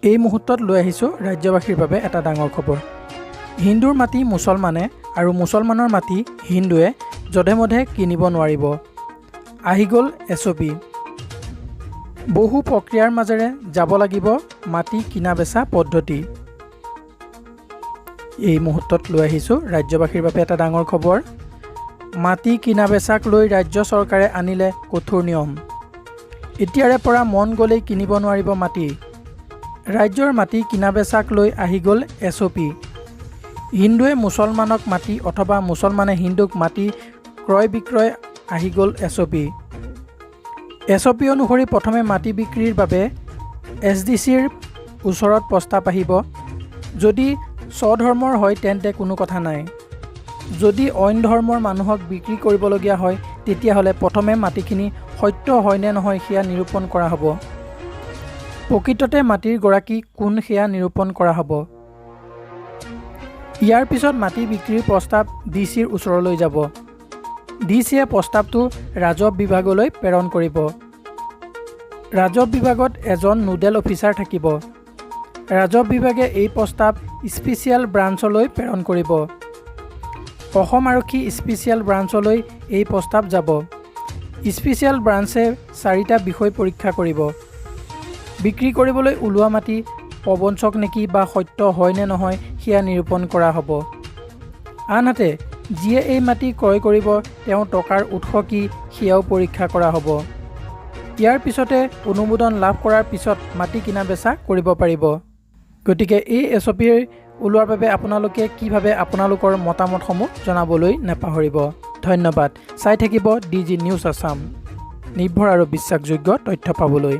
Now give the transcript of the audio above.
এই মুহূৰ্তত লৈ আহিছোঁ ৰাজ্যবাসীৰ বাবে এটা ডাঙৰ খবৰ। হিন্দুৰ মাটি মুছলমানে আৰু মুছলমানৰ মাটি হিন্দুৱে যধে মধে কিনিব নোৱাৰিব। আহি গ'ল SOP। বহু প্ৰক্ৰিয়াৰ মাজেৰে যাব লাগিব মাটি কিনা বেচা পদ্ধতি। এই মুহূৰ্তত লৈ আহিছোঁ ৰাজ্যবাসীৰ বাবে এটা ডাঙৰ খবৰ। মাটি কিনা বেচাক লৈ ৰাজ্য চৰকাৰে আনিলে কঠোৰ নিয়ম। এতিয়াৰে পৰা মন গ'লেই কিনিব নোৱাৰিব মাটি। ৰাজ্যৰ মাটি কিনা বেচাক লৈ আহি গ'ল SOP। হিন্দুৱে মুছলমানক মাটি অথবা মুছলমানে হিন্দুক মাটি ক্ৰয় বিক্ৰয় আহি গ'ল SOP। SOP অনুসৰি প্ৰথমে মাটি বিক্ৰীৰ বাবে SDCৰ ওচৰত প্ৰস্তাৱ আহিব। যদি স্বধৰ্মৰ হয় তেন্তে কোনো কথা নাই। যদি অইন ধৰ্মৰ মানুহক বিক্ৰী কৰিবলগীয়া হয় তেতিয়াহ'লে প্ৰথমে মাটিখিনি সত্য হয় নে নহয় সেয়া নিৰূপণ কৰা হ'ব। প্ৰকৃততে মাটিৰ গৰাকী কোন সেয়া নিৰূপণ কৰা হ'ব। ইয়াৰ পিছত মাটি বিক্ৰীৰ প্ৰস্তাৱ DCৰ ওচৰলৈ যাব। DCয়ে প্ৰস্তাৱটো ৰাজহ বিভাগলৈ প্ৰেৰণ কৰিব। ৰাজহ বিভাগত এজন নোডেল অফিচাৰ থাকিব। ৰাজহ বিভাগে এই প্ৰস্তাৱ স্পেচিয়েল ব্ৰাঞ্চলৈ প্ৰেৰণ কৰিব। অসম আৰক্ষী স্পেচিয়েল ব্ৰাঞ্চলৈ এই প্ৰস্তাৱ যাব। স্পেচিয়েল ব্ৰাঞ্চে 4টা বিষয় পৰীক্ষা কৰিব। বিক্ৰী কৰিবলৈ ওলোৱা মাটি প্ৰবঞ্চক নেকি বা সত্য হয় নে নহয় সেয়া নিৰূপণ কৰা হ'ব। আনহাতে যিয়ে এই মাটি ক্ৰয় কৰিব তেওঁৰ টকাৰ উৎস কি সেয়াও পৰীক্ষা কৰা হ'ব। ইয়াৰ পিছতে অনুমোদন লাভ কৰাৰ পিছত মাটি কিনা বেচা কৰিব পাৰিব। গতিকে এই SOP ওলোৱাৰ বাবে আপোনালোকে কি ভাবে আপোনালোকৰ মতামতসমূহ জনাবলৈ নাপাহৰিব। ধন্যবাদ। চাই থাকিব DG নিউজ আছাম। নিৰ্ভৰ আৰু বিশ্বাসযোগ্য তথ্য পাবলৈ।